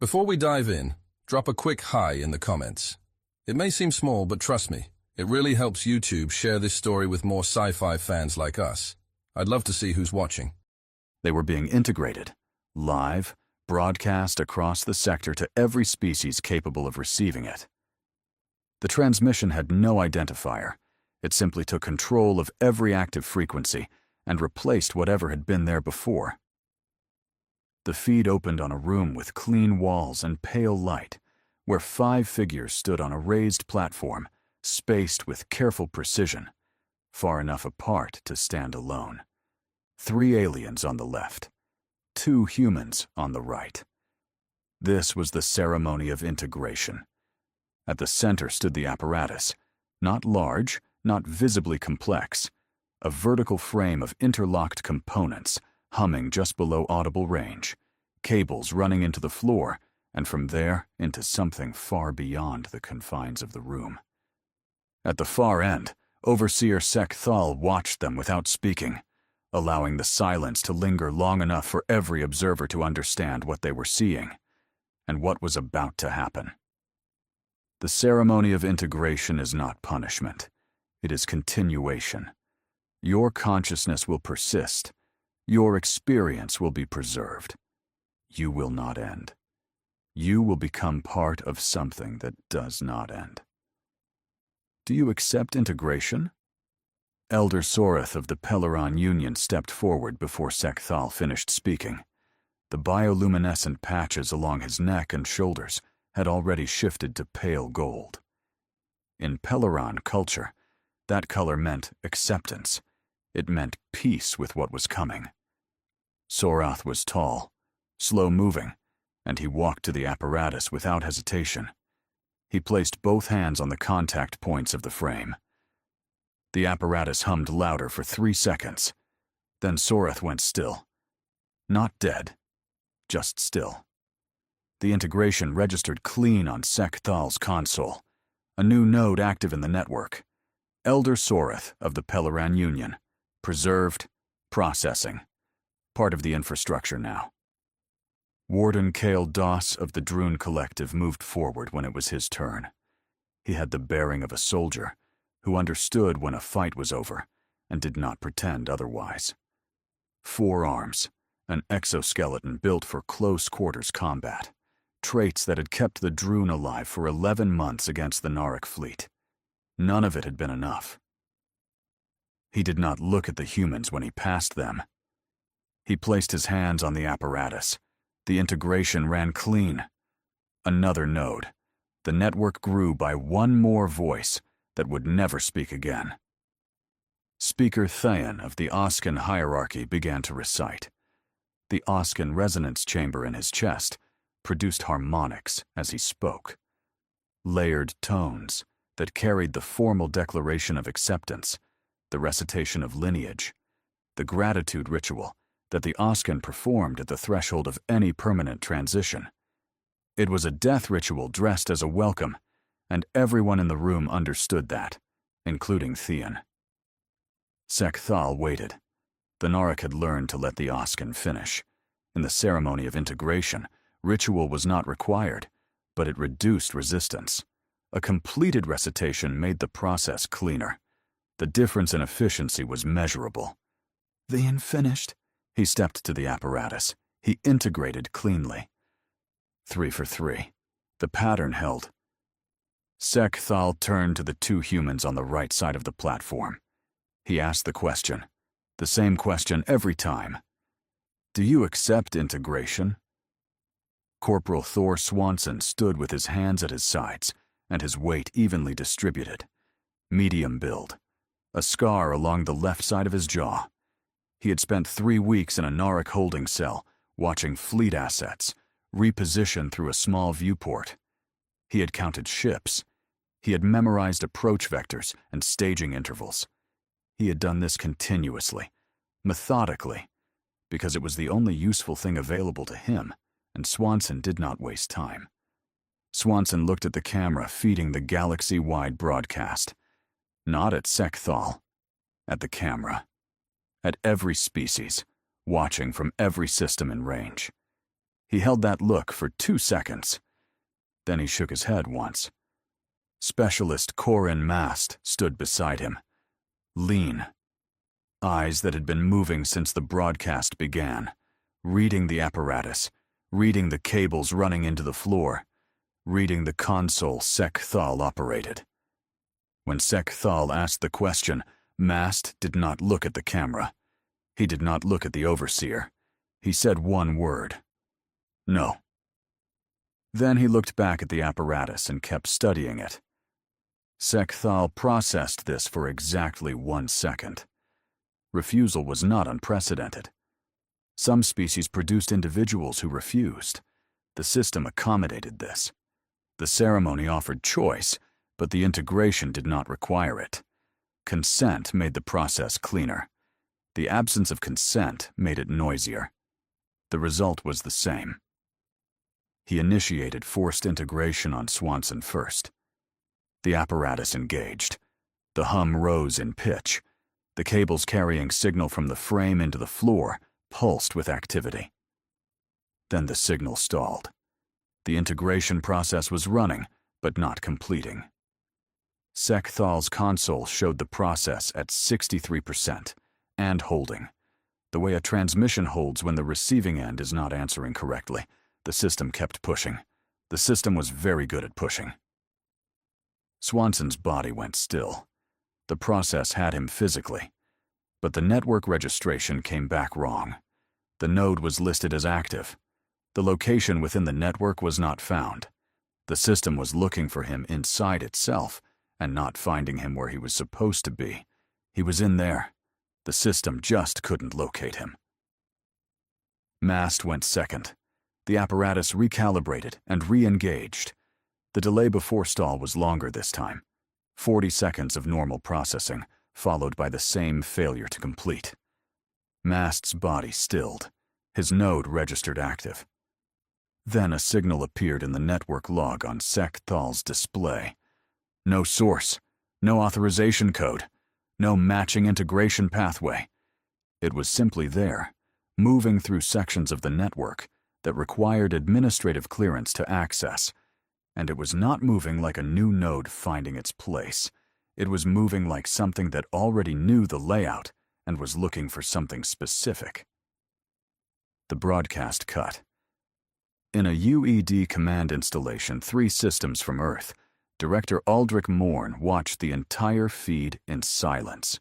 Before we dive in, drop a quick hi in the comments. It may seem small, but trust me, it really helps YouTube share this story with more sci-fi fans like us. I'd love to see who's watching. They were being integrated, live, broadcast across the sector to every species capable of receiving it. The transmission had no identifier. It simply took control of every active frequency and replaced whatever had been there before. The feed opened on a room with clean walls and pale light, where 5 figures stood on a raised platform, spaced with careful precision, far enough apart to stand alone. 3 aliens on the left, 2 humans on the right. This was the ceremony of integration. At the center stood the apparatus, not large, not visibly complex, a vertical frame of interlocked components humming just below audible range, cables running into the floor, and from there into something far beyond the confines of the room. At the far end, Overseer Sek Thal watched them without speaking, allowing the silence to linger long enough for every observer to understand what they were seeing and what was about to happen. The ceremony of integration is not punishment. It is continuation. Your consciousness will persist. Your experience will be preserved. You will not end. You will become part of something that does not end. Do you accept integration? Elder Soreth of the Peleron Union stepped forward before Sek Thal finished speaking. The bioluminescent patches along his neck and shoulders had already shifted to pale gold. In Peleron culture, that color meant acceptance. It meant peace with what was coming. Sorath was tall, slow-moving, and he walked to the apparatus without hesitation. He placed both hands on the contact points of the frame. The apparatus hummed louder for 3 seconds. Then Soreth went still. Not dead, just still. The integration registered clean on Sek Thal's console, a new node active in the network. Elder Soreth of the Peleron Union. Preserved, processing. Part of the infrastructure now. Warden Kale Doss of the Droon Collective moved forward when it was his turn. He had the bearing of a soldier who understood when a fight was over and did not pretend otherwise. 4 arms, an exoskeleton built for close-quarters combat, traits that had kept the Droon alive for 11 months against the Narek fleet. None of it had been enough. He did not look at the humans when he passed them. He placed his hands on the apparatus. The integration ran clean. Another node. The network grew by one more voice that would never speak again. Speaker Thayan of the Oscan hierarchy began to recite. The Oscan resonance chamber in his chest produced harmonics as he spoke. Layered tones that carried the formal declaration of acceptance, the recitation of lineage, the gratitude ritual that the Oscan performed at the threshold of any permanent transition. It was a death ritual dressed as a welcome, and everyone in the room understood that, including Thean. Sek Thal waited. The Narek had learned to let the Oscan finish. In the ceremony of integration, ritual was not required, but it reduced resistance. A completed recitation made the process cleaner. The difference in efficiency was measurable. Thean finished. He stepped to the apparatus. He integrated cleanly. 3 for 3. The pattern held. Sek Thal turned to the 2 humans on the right side of the platform. He asked the question, the same question every time. Do you accept integration? Corporal Thor Swanson stood with his hands at his sides and his weight evenly distributed. Medium build. A scar along the left side of his jaw. He had spent 3 weeks in a Narek holding cell, watching fleet assets, repositioned through a small viewport. He had counted ships. He had memorized approach vectors and staging intervals. He had done this continuously, methodically, because it was the only useful thing available to him, and Swanson did not waste time. Swanson looked at the camera feeding the galaxy-wide broadcast. Not at Sek Thal, at the camera. At every species, watching from every system in range. He held that look for 2 seconds. Then he shook his head once. Specialist Corin Mast stood beside him, lean, eyes that had been moving since the broadcast began, reading the apparatus, reading the cables running into the floor, reading the console Sek Thal operated. When Sek Thal asked the question, Mast did not look at the camera. He did not look at the overseer. He said one word. No. Then he looked back at the apparatus and kept studying it. Sek Thal processed this for exactly 1 second. Refusal was not unprecedented. Some species produced individuals who refused. The system accommodated this. The ceremony offered choice, but the integration did not require it. Consent made the process cleaner. The absence of consent made it noisier. The result was the same. He initiated forced integration on Swanson first. The apparatus engaged. The hum rose in pitch. The cables carrying signal from the frame into the floor pulsed with activity. Then the signal stalled. The integration process was running, but not completing. Sek Thal's console showed the process at 63%, and holding. The way a transmission holds when the receiving end is not answering correctly. The system kept pushing. The system was very good at pushing. Swanson's body went still. The process had him physically. But the network registration came back wrong. The node was listed as active. The location within the network was not found. The system was looking for him inside itself and not finding him where he was supposed to be. He was in there. The system just couldn't locate him. Mast went second. The apparatus recalibrated and re-engaged. The delay before stall was longer this time. 40 seconds of normal processing, followed by the same failure to complete. Mast's body stilled. His node registered active. Then a signal appeared in the network log on Sek Thal's display. No source, no authorization code, no matching integration pathway. It was simply there, moving through sections of the network that required administrative clearance to access, and it was not moving like a new node finding its place. It was moving like something that already knew the layout and was looking for something specific. The broadcast cut. In a UED command installation 3 systems from Earth, Director Aldrich Morn watched the entire feed in silence.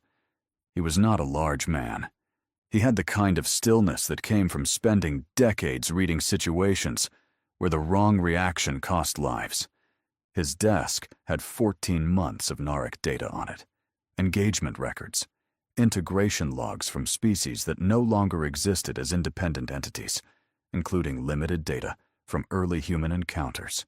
He was not a large man. He had the kind of stillness that came from spending decades reading situations where the wrong reaction cost lives. His desk had 14 months of Narek data on it, engagement records, integration logs from species that no longer existed as independent entities, including limited data from early human encounters,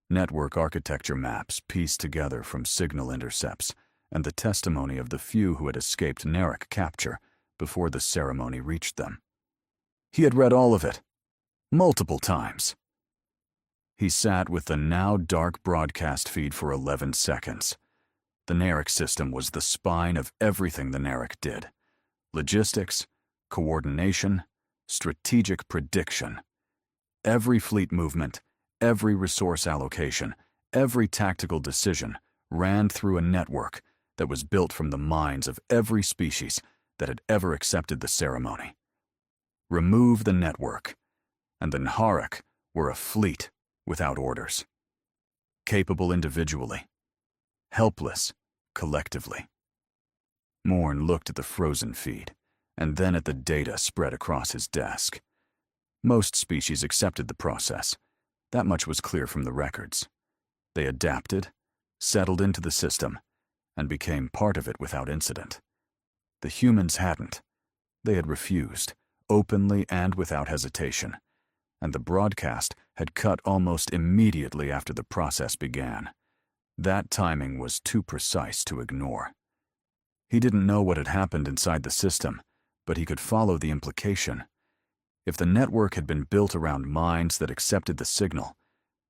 network architecture maps pieced together from signal intercepts, and the testimony of the few who had escaped Narek capture before the ceremony reached them. He had read all of it, multiple times. He sat with the now dark broadcast feed for 11 seconds. The Narek system was the spine of everything the Narek did. Logistics, coordination, strategic prediction. Every fleet movement, every resource allocation, every tactical decision ran through a network that was built from the minds of every species that had ever accepted the ceremony. Remove the network, and the Nharek were a fleet without orders. Capable individually, helpless collectively. Morn looked at the frozen feed, and then at the data spread across his desk. Most species accepted the process. That much was clear from the records. They adapted, settled into the system, and became part of it without incident. The humans hadn't. They had refused, openly and without hesitation, and the broadcast had cut almost immediately after the process began. That timing was too precise to ignore. He didn't know what had happened inside the system, but he could follow the implication. If the network had been built around minds that accepted the signal,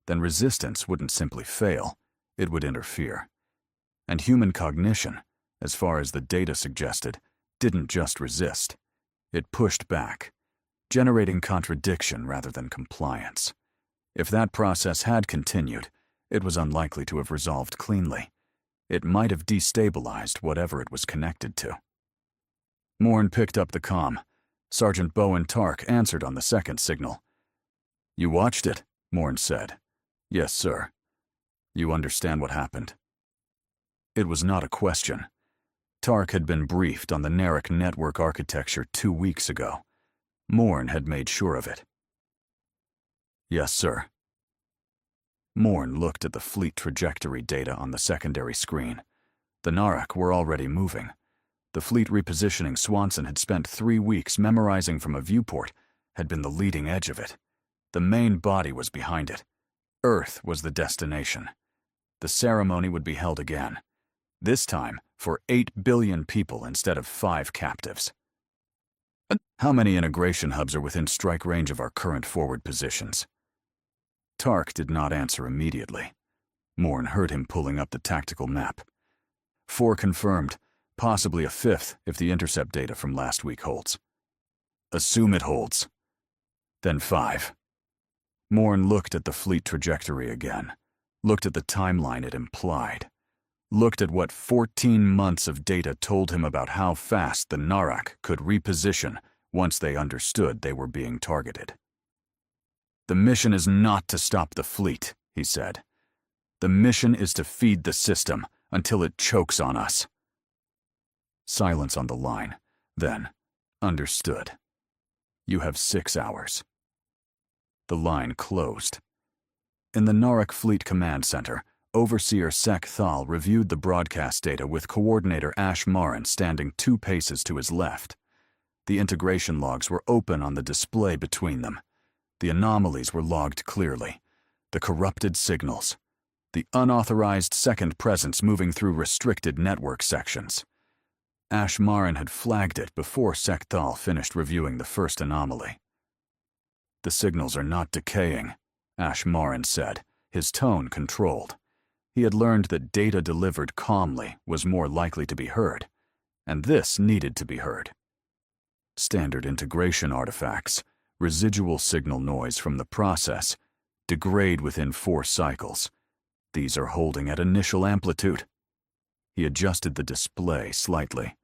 then resistance wouldn't simply fail, it would interfere. And human cognition, as far as the data suggested, didn't just resist. It pushed back, generating contradiction rather than compliance. If that process had continued, it was unlikely to have resolved cleanly. It might have destabilized whatever it was connected to. Morn picked up the comm. Sergeant Bowen Tark answered on the second signal. "You watched it," Morn said. "Yes, sir." "You understand what happened?" It was not a question. Tark had been briefed on the Narek network architecture 2 weeks ago. Morn had made sure of it. "Yes, sir." Morn looked at the fleet trajectory data on the secondary screen. The Narek were already moving. The fleet repositioning Swanson had spent 3 weeks memorizing from a viewport had been the leading edge of it. The main body was behind it. Earth was the destination. The ceremony would be held again, this time for 8 billion people instead of 5 captives. "How many integration hubs are within strike range of our current forward positions?" Tark did not answer immediately. Morn heard him pulling up the tactical map. 4 confirmed, possibly a 5th if the intercept data from last week holds. "Assume it holds." "Then 5. Morn looked at the fleet trajectory again, looked at the timeline it implied, looked at what 14 months of data told him about how fast the Narek could reposition once they understood they were being targeted. "The mission is not to stop the fleet," he said. "The mission is to feed the system until it chokes on us." Silence on the line. Then, "Understood. You have 6 hours." The line closed. In the Narek Fleet Command Center, Overseer Sek Thal reviewed the broadcast data with Coordinator Ash Marin standing 2 paces to his left. The integration logs were open on the display between them. The anomalies were logged clearly. The corrupted signals. The unauthorized second presence moving through restricted network sections. Ash Marin had flagged it before Sek Thal finished reviewing the first anomaly. "The signals are not decaying," Ash Marin said, his tone controlled. He had learned that data delivered calmly was more likely to be heard, and this needed to be heard. Standard integration artifacts, residual signal noise from the process, degrade within 4 cycles. These are holding at initial amplitude. He adjusted the display slightly.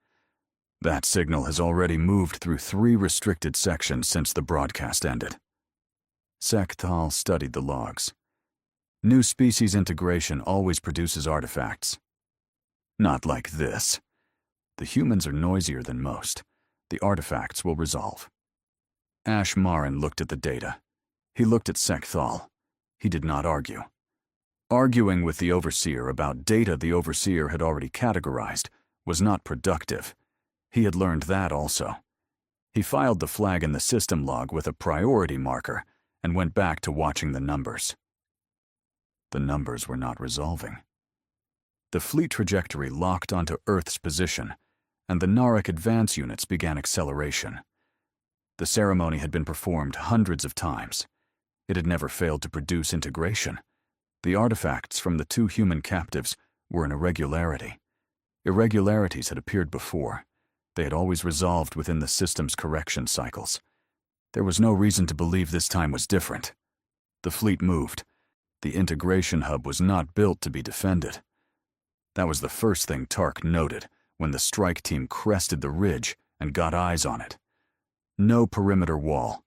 That signal has already moved through 3 restricted sections since the broadcast ended. Sek Thal studied the logs. New species integration always produces artifacts. Not like this. The humans are noisier than most. The artifacts will resolve. Ash Marin looked at the data. He looked at Sek Thal. He did not argue. Arguing with the Overseer about data the Overseer had already categorized was not productive. He had learned that also. He filed the flag in the system log with a priority marker and went back to watching the numbers. The numbers were not resolving. The fleet trajectory locked onto Earth's position, and the Narek advance units began acceleration. The ceremony had been performed hundreds of times. It had never failed to produce integration. The artifacts from the 2 human captives were an irregularity. Irregularities had appeared before. They had always resolved within the system's correction cycles. There was no reason to believe this time was different. The fleet moved. The integration hub was not built to be defended. That was the first thing Tark noted when the strike team crested the ridge and got eyes on it. No perimeter wall.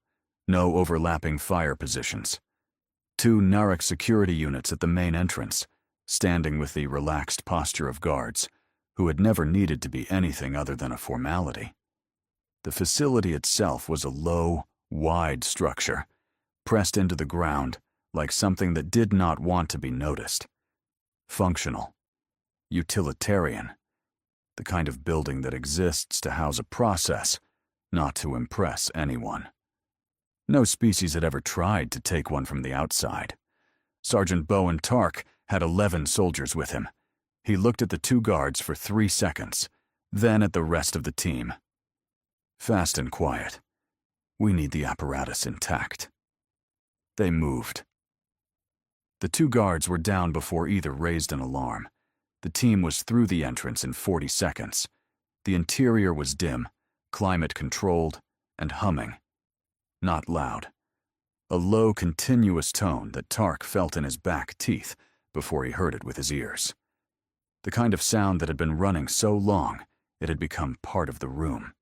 No overlapping fire positions. 2 Narek security units at the main entrance, standing with the relaxed posture of guards, who had never needed to be anything other than a formality. The facility itself was a low, wide structure, pressed into the ground like something that did not want to be noticed. Functional. Utilitarian. The kind of building that exists to house a process, not to impress anyone. No species had ever tried to take one from the outside. Sergeant Bowen Tark had 11 soldiers with him. He looked at the 2 guards for 3 seconds, then at the rest of the team. "Fast and quiet. We need the apparatus intact." They moved. The 2 guards were down before either raised an alarm. The team was through the entrance in 40 seconds. The interior was dim, climate-controlled, and humming. not loud. A low, continuous tone that Tark felt in his back teeth before he heard it with his ears. The kind of sound that had been running so long it had become part of the room.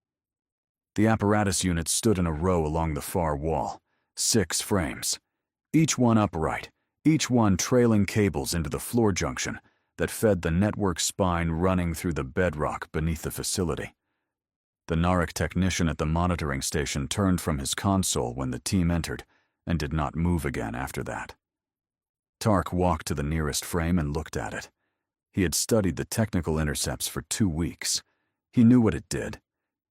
The apparatus units stood in a row along the far wall, 6 frames, each one upright, each one trailing cables into the floor junction that fed the network spine running through the bedrock beneath the facility. The Narek technician at the monitoring station turned from his console when the team entered and did not move again after that. Tark walked to the nearest frame and looked at it. He had studied the technical intercepts for 2 weeks. He knew what it did.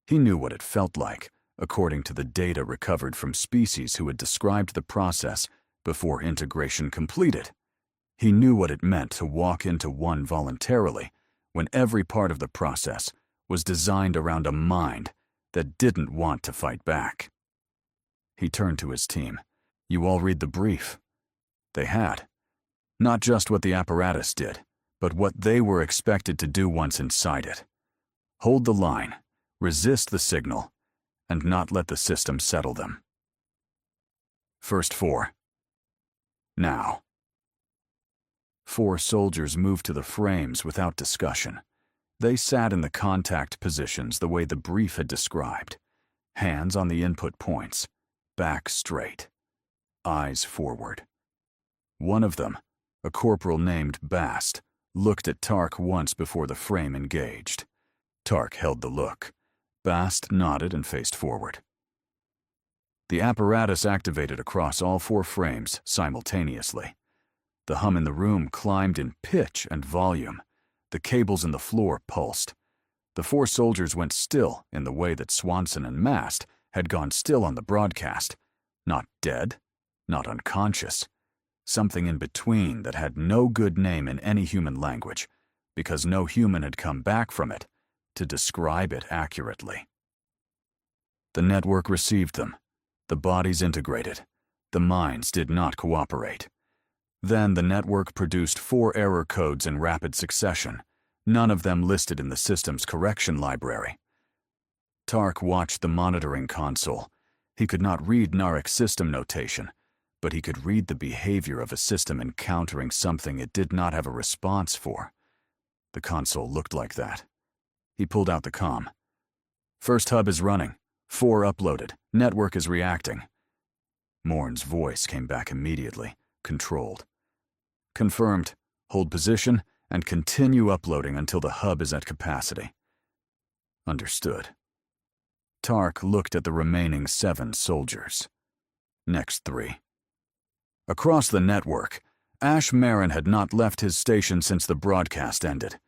He knew what it felt like, according to the data recovered from species who had described the process before integration completed. He knew what it meant to walk into one voluntarily when every part of the process was designed around a mind that didn't want to fight back. He turned to his team. "You all read the brief." They had. Not just what the apparatus did, but what they were expected to do once inside it. Hold the line, resist the signal, and not let the system settle them. First 4. Now. 4 soldiers moved to the frames without discussion. They sat in the contact positions the way the brief had described. Hands on the input points, back straight, eyes forward. One of them, a corporal named Bast, looked at Tark once before the frame engaged. Tark held the look. Bast nodded and faced forward. The apparatus activated across all 4 frames simultaneously. The hum in the room climbed in pitch and volume. The cables in the floor pulsed. The 4 soldiers went still in the way that Swanson and Mast had gone still on the broadcast. Not dead, not unconscious. Something in between that had no good name in any human language, because no human had come back from it to describe it accurately. The network received them. The bodies integrated. The minds did not cooperate. Then the network produced 4 error codes in rapid succession, none of them listed in the system's correction library. Tark watched the monitoring console. He could not read Narek's system notation, but he could read the behavior of a system encountering something it did not have a response for. The console looked like that. He pulled out the comm. "First hub is running. 4 uploaded. Network is reacting." Morn's voice came back immediately, controlled. "Confirmed. Hold position and continue uploading until the hub is at capacity." Understood. Tark looked at the remaining 7 soldiers. Next 3. Across the network, Ash Marin had not left his station since the broadcast ended.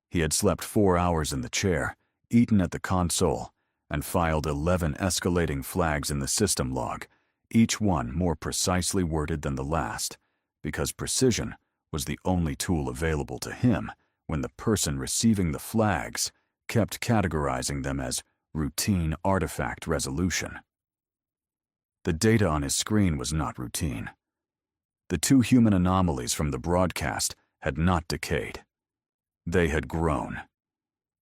He had slept 4 hours in the chair, eaten at the console, and filed 11 escalating flags in the system log, each one more precisely worded than the last, because precision was the only tool available to him when the person receiving the flags kept categorizing them as routine artifact resolution. The data on his screen was not routine. The 2 human anomalies from the broadcast had not decayed. They had grown.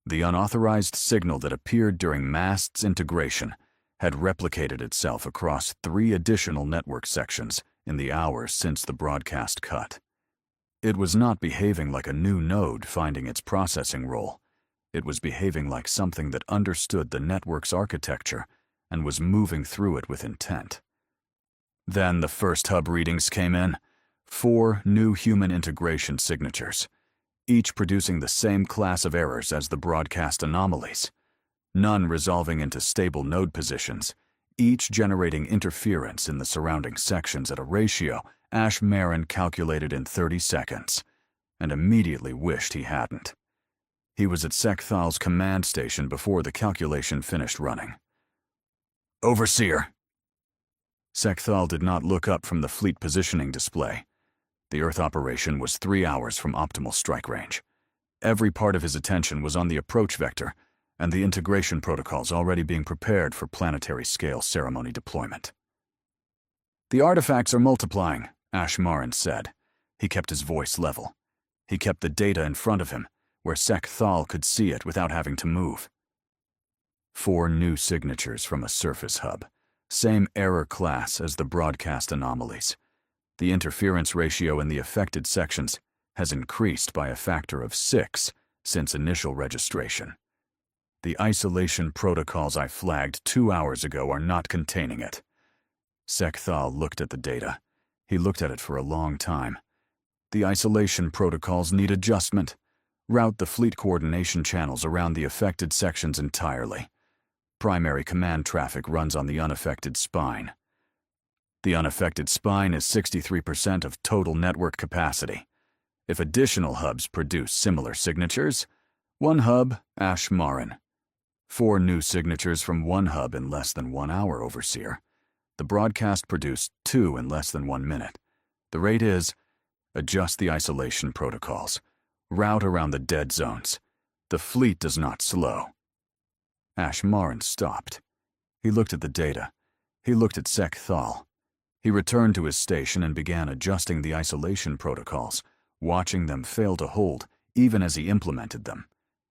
The unauthorized signal that appeared during Mast's integration had replicated itself across 3 additional network sections in the hours since the broadcast cut. It was not behaving like a new node finding its processing role. It was behaving like something that understood the network's architecture and was moving through it with intent. Then the first hub readings came in, 4 new human integration signatures, each producing the same class of errors as the broadcast anomalies, none resolving into stable node positions, each generating interference in the surrounding sections at a ratio Ash Marin calculated in 30 seconds, and immediately wished he hadn't. He was at Sekthal's command station before the calculation finished running. "Overseer." Sekthal did not look up from the fleet positioning display. The Earth operation was 3 hours from optimal strike range. Every part of his attention was on the approach vector and the integration protocols already being prepared for planetary-scale ceremony deployment. "The artifacts are multiplying," Ash Marin said. He kept his voice level. He kept the data in front of him, where Sekthal could see it without having to move. 4 new signatures from a surface hub. Same error class as the broadcast anomalies. The interference ratio in the affected sections has increased by a factor of 6 since initial registration. The isolation protocols I flagged 2 hours ago are not containing it. Sekthal looked at the data. He looked at it for a long time. The isolation protocols need adjustment. Route the fleet coordination channels around the affected sections entirely. Primary command traffic runs on the unaffected spine. The unaffected spine is 63% of total network capacity. If additional hubs produce similar signatures, one hub, Ash Marin. 4 new signatures from one hub in less than 1 hour, Overseer. The broadcast produced 2 in less than 1 minute. The rate is, adjust the isolation protocols. Route around the dead zones. The fleet does not slow. Ash Marin stopped. He looked at the data. He looked at Sekthal. He returned to his station and began adjusting the isolation protocols, watching them fail to hold even as he implemented them,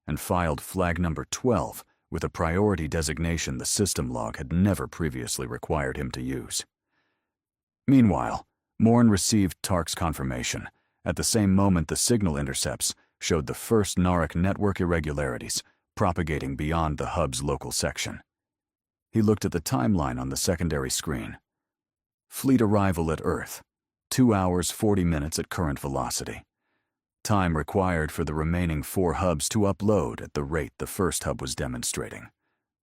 and filed flag number 12 with a priority designation the system log had never previously required him to use. Meanwhile, Morn received Tark's confirmation. At the same moment, the signal intercepts showed the first Narek network irregularities propagating beyond the hub's local section. He looked at the timeline on the secondary screen. Fleet arrival at Earth, 2 hours 40 minutes at current velocity. Time required for the remaining 4 hubs to upload at the rate the first hub was demonstrating.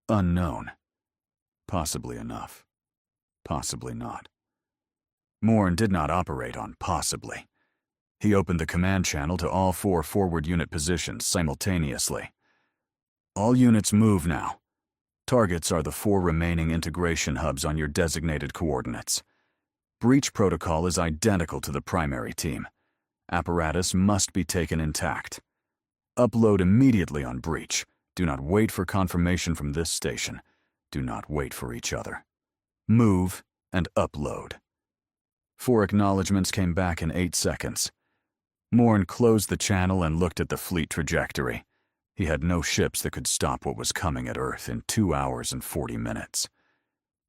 Unknown. Possibly enough. Possibly not. Morn did not operate on possibly. He opened the command channel to all 4 forward unit positions simultaneously. All units move now. Targets are the 4 remaining integration hubs on your designated coordinates. Breach protocol is identical to the primary team. Apparatus must be taken intact. Upload immediately on breach. Do not wait for confirmation from this station. Do not wait for each other. Move and upload. 4 acknowledgements came back in 8 seconds. Morn closed the channel and looked at the fleet trajectory. He had no ships that could stop what was coming at Earth in 2 hours and 40 minutes.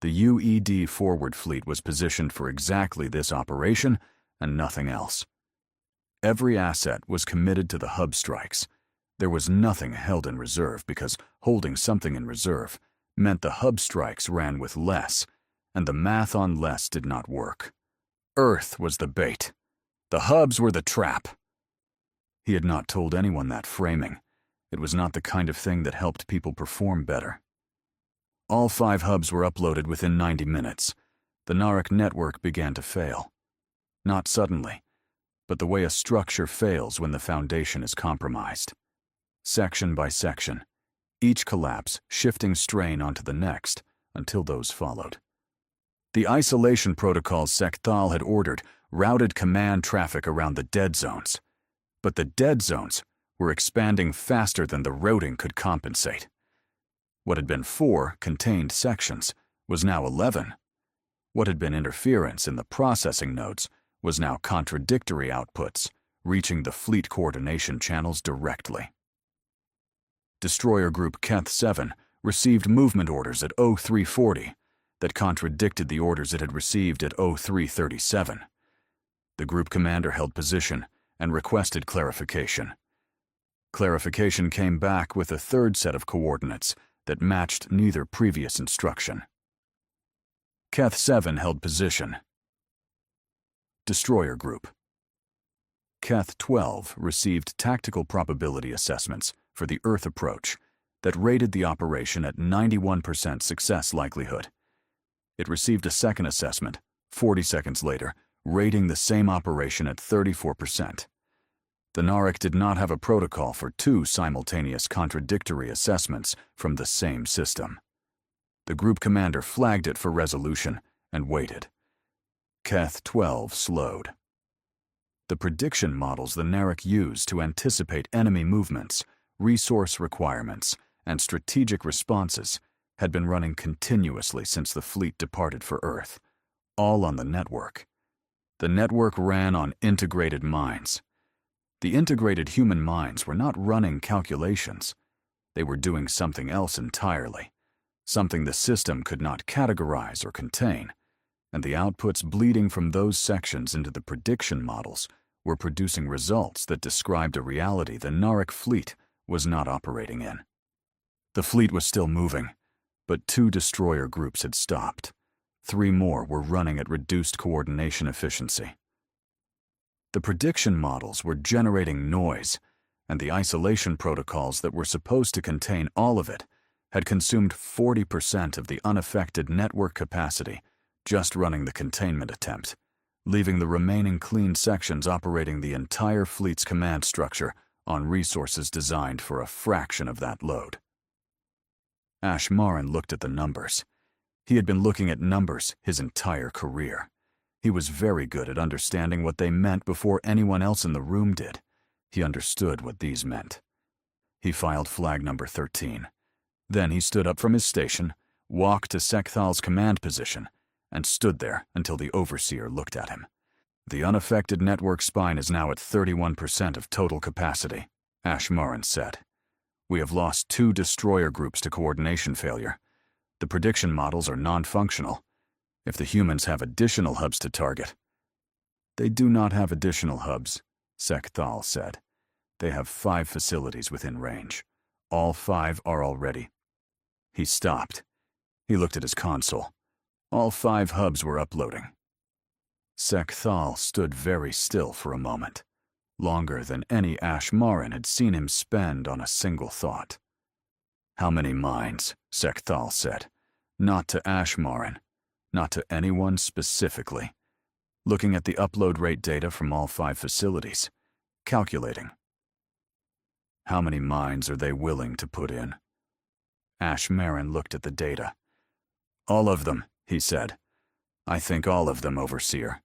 The UED forward fleet was positioned for exactly this operation and nothing else. Every asset was committed to the hub strikes. There was nothing held in reserve because holding something in reserve meant the hub strikes ran with less, and the math on less did not work. Earth was the bait. The hubs were the trap. He had not told anyone that framing. It was not the kind of thing that helped people perform better. All 5 hubs were uploaded within 90 minutes. The Narek network began to fail. Not suddenly, but the way a structure fails when the foundation is compromised. Section by section, each collapse shifting strain onto the next until those followed. The isolation protocols Sekthal had ordered routed command traffic around the dead zones, but the dead zones were expanding faster than the routing could compensate. What had been 4 contained sections was now 11. What had been interference in the processing nodes was now contradictory outputs, reaching the fleet coordination channels directly. Destroyer Group Keth 7 received movement orders at 0340 that contradicted the orders it had received at 0337. The group commander held position and requested clarification. Clarification came back with a 3rd set of coordinates that matched neither previous instruction. Keth 7 held position. Destroyer Group. Keth 12 received tactical probability assessments for the Earth approach that rated the operation at 91% success likelihood. It received a second assessment, 40 seconds later, rating the same operation at 34%. The Narek did not have a protocol for 2 simultaneous contradictory assessments from the same system. The group commander flagged it for resolution and waited. Keth 12 slowed. The prediction models the Narek used to anticipate enemy movements, resource requirements, and strategic responses had been running continuously since the fleet departed for Earth, all on the network. The network ran on integrated minds. The integrated human minds were not running calculations. They were doing something else entirely. something the system could not categorize or contain, and the outputs bleeding from those sections into the prediction models were producing results that described a reality the Narek fleet was not operating in. The fleet was still moving, but 2 destroyer groups had stopped. 3 more were running at reduced coordination efficiency. The prediction models were generating noise, and the isolation protocols that were supposed to contain all of it had consumed 40% of the unaffected network capacity just running the containment attempt, leaving the remaining clean sections operating the entire fleet's command structure on resources designed for a fraction of that load. Ashmarin looked at the numbers. He had been looking at numbers his entire career. He was very good at understanding what they meant before anyone else in the room did. He understood what these meant. He filed flag number 13. Then he stood up from his station, walked to Sekthal's command position, and stood there until the overseer looked at him. The unaffected network spine is now at 31% of total capacity, Ashmarin said. We have lost 2 destroyer groups to coordination failure. The prediction models are non-functional. If the humans have additional hubs to target. They do not have additional hubs, Sekthal said. They have 5 facilities within range. All 5 are already. He stopped. He looked at his console. All 5 hubs were uploading. Sekthal stood very still for a moment, longer than any Ashmarin had seen him spend on a single thought. How many minds, Sekthal said. Not to Ashmarin, not to anyone specifically. Looking at the upload rate data from all 5 facilities, calculating. How many minds are they willing to put in? Ashmarin looked at the data. All of them, he said. I think all of them, Overseer.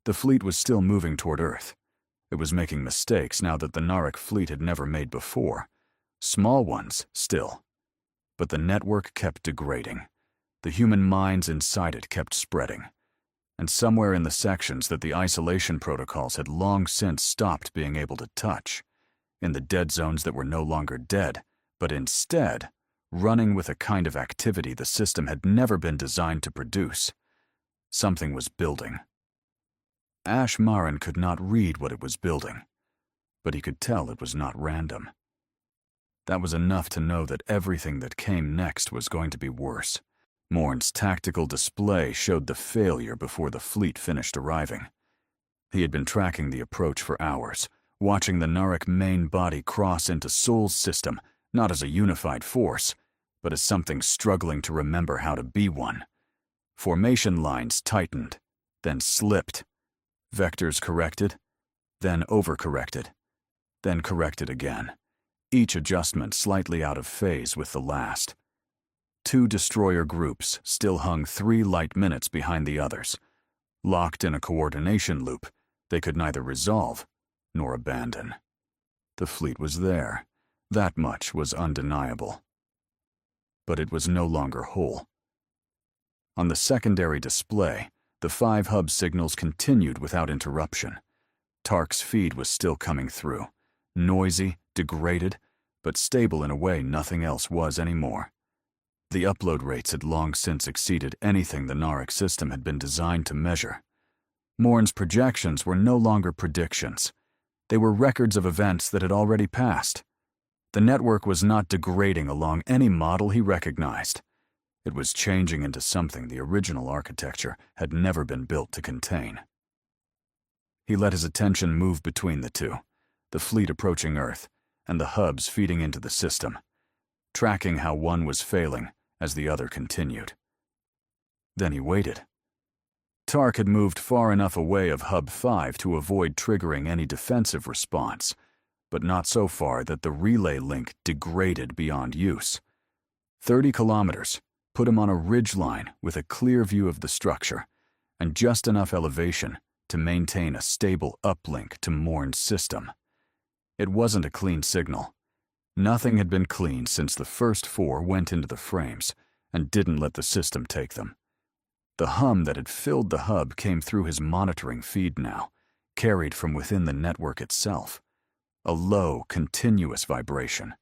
The fleet was still moving toward Earth. It was making mistakes now that the Narek fleet had never made before. Small ones, still. But the network kept degrading. The human minds inside it kept spreading. And somewhere in the sections that the isolation protocols had long since stopped being able to touch, in the dead zones that were no longer dead, but instead running with a kind of activity the system had never been designed to produce, something was building. Ashmarin could not read what it was building, but he could tell it was not random. That was enough to know that everything that came next was going to be worse. Morn's tactical display showed the failure before the fleet finished arriving. He had been tracking the approach for hours, watching the Narek main body cross into Sol's system, not as a unified force, but as something struggling to remember how to be one. Formation lines tightened, then slipped. Vectors corrected, then overcorrected, then corrected again, each adjustment slightly out of phase with the last. 2 destroyer groups still hung 3 light minutes behind the others. Locked in a coordination loop, they could neither resolve nor abandon. The fleet was there. That much was undeniable. But it was no longer whole. On the secondary display, the 5 hub signals continued without interruption. Tark's feed was still coming through, noisy, degraded, but stable in a way nothing else was anymore. The upload rates had long since exceeded anything the Narek system had been designed to measure. Morn's projections were no longer predictions. They were records of events that had already passed. The network was not degrading along any model he recognized. It was changing into something the original architecture had never been built to contain. He let his attention move between the 2, the fleet approaching Earth, and the hubs feeding into the system, tracking how one was failing as the other continued. Then he waited. Tark had moved far enough away of Hub 5 to avoid triggering any defensive response, but not so far that the relay link degraded beyond use. 30 kilometers put him on a ridgeline with a clear view of the structure, and just enough elevation to maintain a stable uplink to Morn's system. It wasn't a clean signal. Nothing had been clean since the first 4 went into the frames and didn't let the system take them. The hum that had filled the hub came through his monitoring feed now, carried from within the network itself. A low, continuous vibration.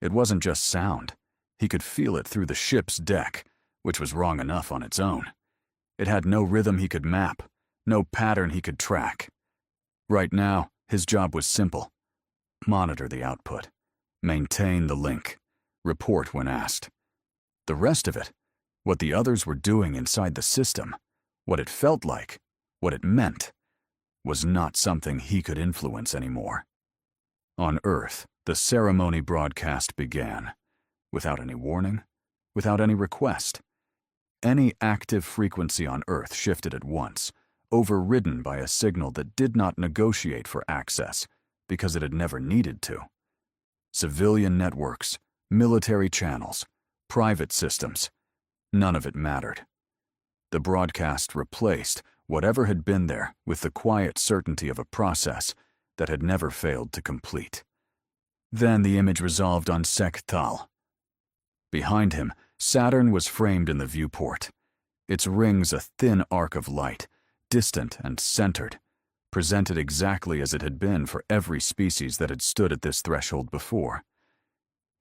It wasn't just sound. He could feel it through the ship's deck, which was wrong enough on its own. It had no rhythm he could map, no pattern he could track. Right now, his job was simple. Monitor the output. Maintain the link. Report when asked. The rest of it, what the others were doing inside the system, what it felt like, what it meant, was not something he could influence anymore. On Earth, the ceremony broadcast began, without any warning, without any request. Any active frequency on Earth shifted at once, overridden by a signal that did not negotiate for access because it had never needed to. Civilian networks, military channels, private systems, none of it mattered. The broadcast replaced whatever had been there with the quiet certainty of a process that had never failed to complete. Then the image resolved on Sekthal. Behind him, Saturn was framed in the viewport, its rings a thin arc of light, distant and centered, presented exactly as it had been for every species that had stood at this threshold before.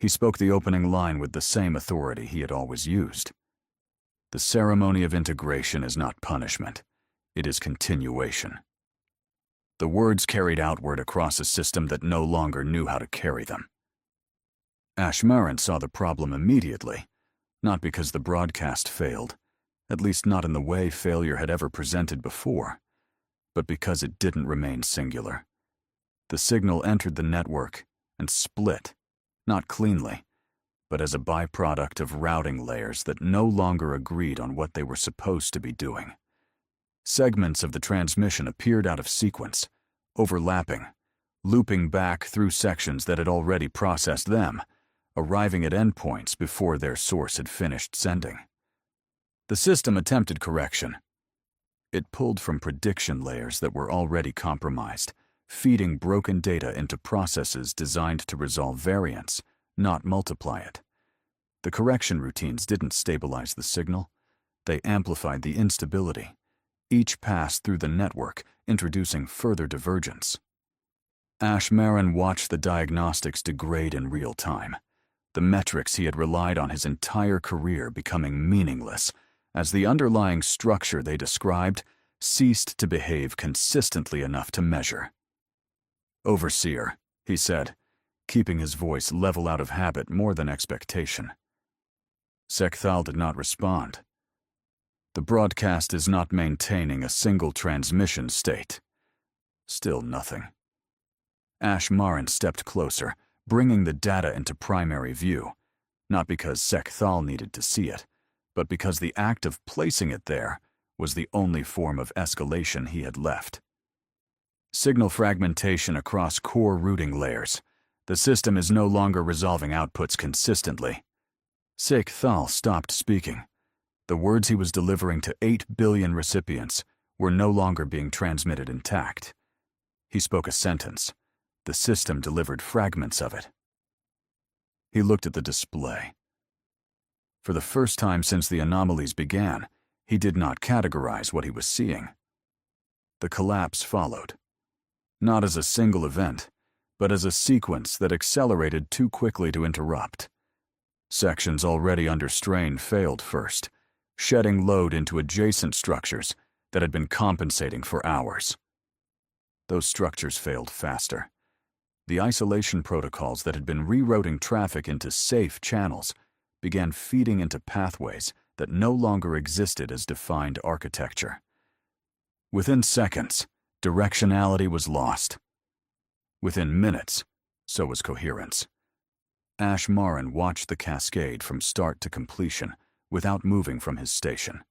He spoke the opening line with the same authority he had always used. The ceremony of integration is not punishment. It is continuation. The words carried outward across a system that no longer knew how to carry them. Ashmaran saw the problem immediately, not because the broadcast failed, at least not in the way failure had ever presented before, but because it didn't remain singular. The signal entered the network and split, not cleanly, but as a byproduct of routing layers that no longer agreed on what they were supposed to be doing. Segments of the transmission appeared out of sequence, overlapping, looping back through sections that had already processed them, arriving at endpoints before their source had finished sending. The system attempted correction. It pulled from prediction layers that were already compromised, feeding broken data into processes designed to resolve variance, not multiply it. The correction routines didn't stabilize the signal. They amplified the instability. Each pass through the network, introducing further divergence. Ashmaran watched the diagnostics degrade in real time, the metrics he had relied on his entire career becoming meaningless, as the underlying structure they described ceased to behave consistently enough to measure. "Overseer," he said, keeping his voice level out of habit more than expectation. Sekthal did not respond. The broadcast is not maintaining a single transmission state. Still nothing. Ashmaran stepped closer, bringing the data into primary view, not because Sekthal needed to see it, but because the act of placing it there was the only form of escalation he had left. Signal fragmentation across core routing layers. The system is no longer resolving outputs consistently. Sekthal stopped speaking. The words he was delivering to 8 billion recipients were no longer being transmitted intact. He spoke a sentence. The system delivered fragments of it. He looked at the display. For the first time since the anomalies began, he did not categorize what he was seeing. The collapse followed. Not as a single event, but as a sequence that accelerated too quickly to interrupt. Sections already under strain failed first, shedding load into adjacent structures that had been compensating for hours. Those structures failed faster. The isolation protocols that had been rerouting traffic into safe channels began feeding into pathways that no longer existed as defined architecture. Within seconds, directionality was lost. Within minutes, so was coherence. Ashmaran watched the cascade from start to completion without moving from his station.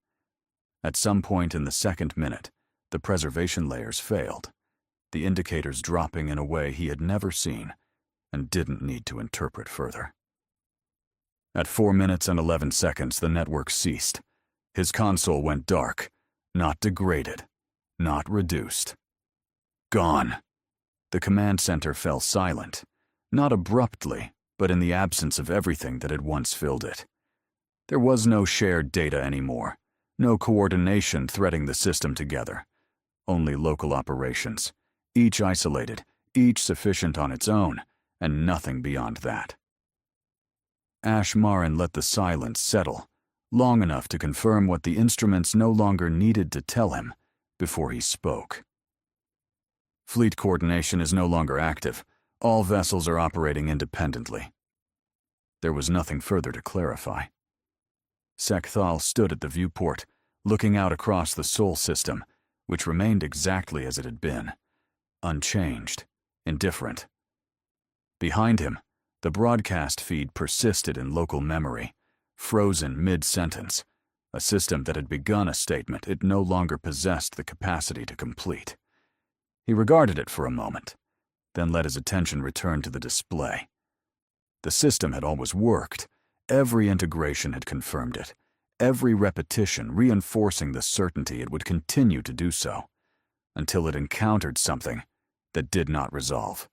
At some point in the second minute, the preservation layers failed, the indicators dropping in a way he had never seen and didn't need to interpret further. At 4 minutes and 11 seconds, the network ceased. His console went dark, not degraded, not reduced. Gone. The command center fell silent, not abruptly, but in the absence of everything that had once filled it. There was no shared data anymore, no coordination threading the system together, only local operations, each isolated, each sufficient on its own, and nothing beyond that. Ashmarin let the silence settle, long enough to confirm what the instruments no longer needed to tell him before he spoke. Fleet coordination is no longer active. All vessels are operating independently. There was nothing further to clarify. Sekthal stood at the viewport, looking out across the Sol system, which remained exactly as it had been, unchanged, indifferent. Behind him, the broadcast feed persisted in local memory, frozen mid-sentence, a system that had begun a statement it no longer possessed the capacity to complete. He regarded it for a moment, then let his attention return to the display. The system had always worked. Every integration had confirmed it, every repetition reinforcing the certainty it would continue to do so, until it encountered something that did not resolve.